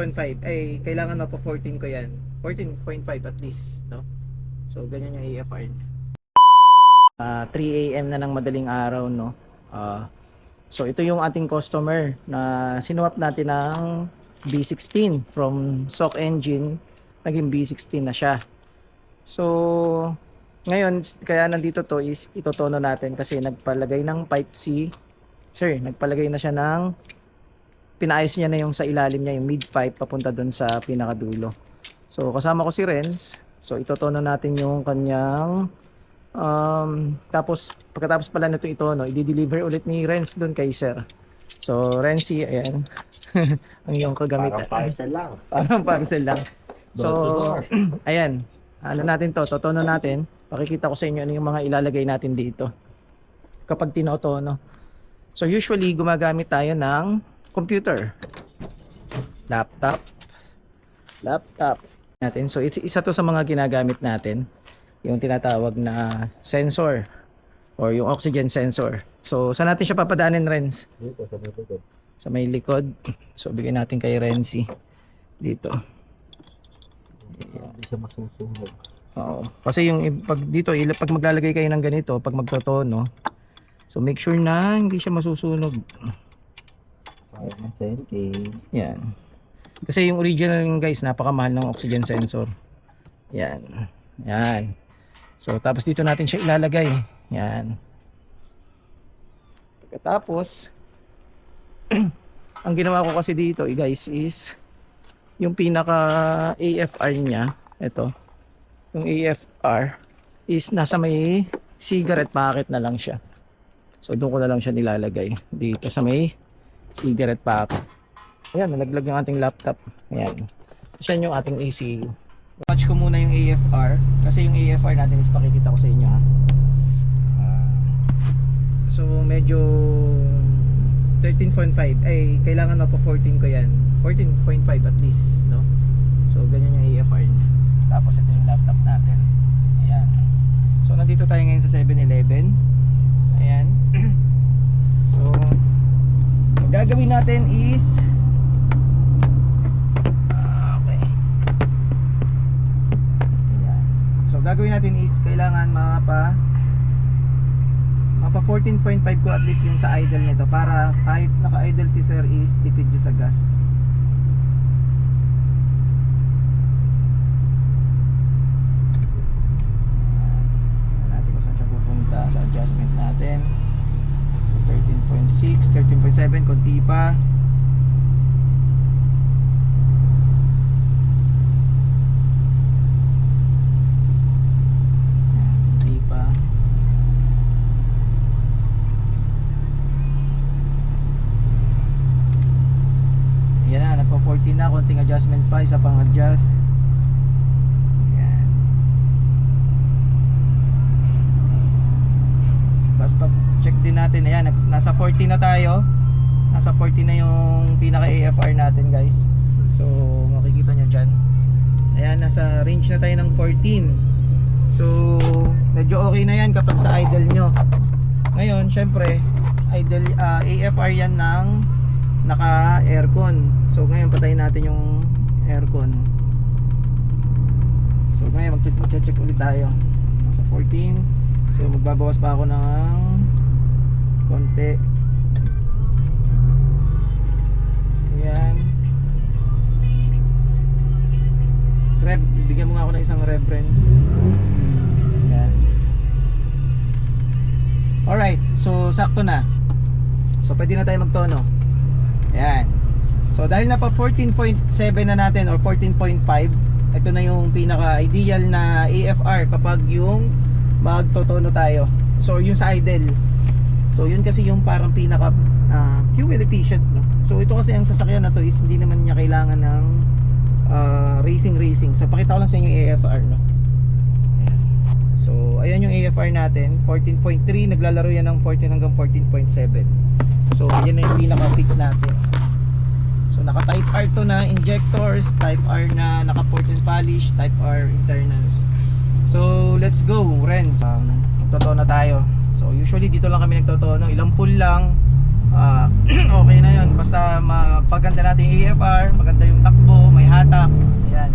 13.5 ay kailangan mapa 14 ko yan. 14.5 at least, no? So ganyan yung AFR niya. 3 AM na ng madaling araw, no? So ito yung ating customer na sinuwap natin ng B16 from SOC engine, naging B16 na siya. So ngayon kaya nandito to is itotono natin kasi nagpalagay ng pipe C. Sir, nagpalagay na siya ng, pinaayos niya na yung sa ilalim niya, yung mid pipe papunta dun sa pinakadulo. So kasama ko si Renz. So itotono natin yung kanyang tapos pagkatapos pala nito itono, i-deliver ulit ni Renz dun kay Sir. So Renzi, ayan. Ang iyong kagamitan. Parang parcel lang. Parang parcel lang. So Door to door. ayan. Ano natin to, totono natin. Pakikita ko sa inyo ano yung mga ilalagay natin dito kapag tinotono. So usually gumagamit tayo ng computer, laptop natin. So isa to sa mga ginagamit natin, yung tinatawag na sensor or yung oxygen sensor. So saan natin siya papadanin, Renz? Dito sa may likod. Sa may likod. So bigyan natin kay Renzi dito. Hindi siya masusunog. Oo. Kasi yung pag dito, pag maglalagay kayo ng ganito, pag magtotono, so make sure na hindi siya masusunog. Parang ng senti. Yan. Kasi yung original guys, napakamahal ng oxygen sensor. Yan. Yan. So tapos dito natin siya ilalagay. Yan. Pagkatapos ang ginawa ko kasi dito guys is yung pinaka AFR niya, ito. Yung AFR is nasa may cigarette packet na lang siya. So doon ko na lang siya nilalagay dito sa may cigarette packet. Ayan, nalaglag yung ating laptop. Ayan. Siya yung ating ECU. Watch ko muna yung AFR kasi yung AFR natin is pakikita ko sa inyo ha. So medyo 13.5 ay kailangan mapa 14 ko yan. 14.5 at least, no? So ganyan yung AFR niya. Tapos ito yung laptop natin. Ayan. So nandito tayo ngayon sa 7-Eleven. Ayan. So ang gagawin natin is gagawin natin is kailangan mapa 14.5 ko at least yung sa idle nito para kahit naka-idle si Sir is tipid yung sa gas. Natin kung saan siya pupunta sa adjustment natin. So 13.6, 13.7 konti pa. Nagpa 14 na, konting adjustment pa, isa pang adjust. Ayan. Tapos pag check din natin, ayan, nasa 40 na tayo. Nasa 40 na yung pinaka AFR natin guys. So makikita nyo dyan. Ayan, nasa range na tayo ng 14. So medyo okay na yan kapag sa idle nyo. Ngayon syempre idle, AFR yan ng naka aircon. So ngayon patayin natin yung aircon. So ngayon mag-check ulit tayo. Nasa 14. So magbabawas pa ako ng konti. Ayan. Bigyan mo nga ako ng isang reference. Ayan. Alright, so sakto na. So pwede na tayo magtono. Ayan. So dahil na pa 14.7 na natin or 14.5, ito na yung pinaka ideal na AFR kapag yung magtotono tayo. So yung sa idle. So yun kasi yung parang pinaka fuel efficient, no? So ito kasi ang sasakyan na to is hindi naman niya kailangan ng racing. So pakita ko lang sa inyo yung AFR, no? Ayan. So ayan yung AFR natin, 14.3, naglalaro yan ng 14 hanggang 14.7. So yan na yung pinaka peak natin. So naka type R to na injectors, type R na naka port and polish, type R internals. So let's go, Renz. Magtotono tayo. So usually dito lang kami nagtotono, ilang pull lang. Okay na yun. Basta mapaganda natin yung AFR, maganda yung takbo, may hatak. Ayan.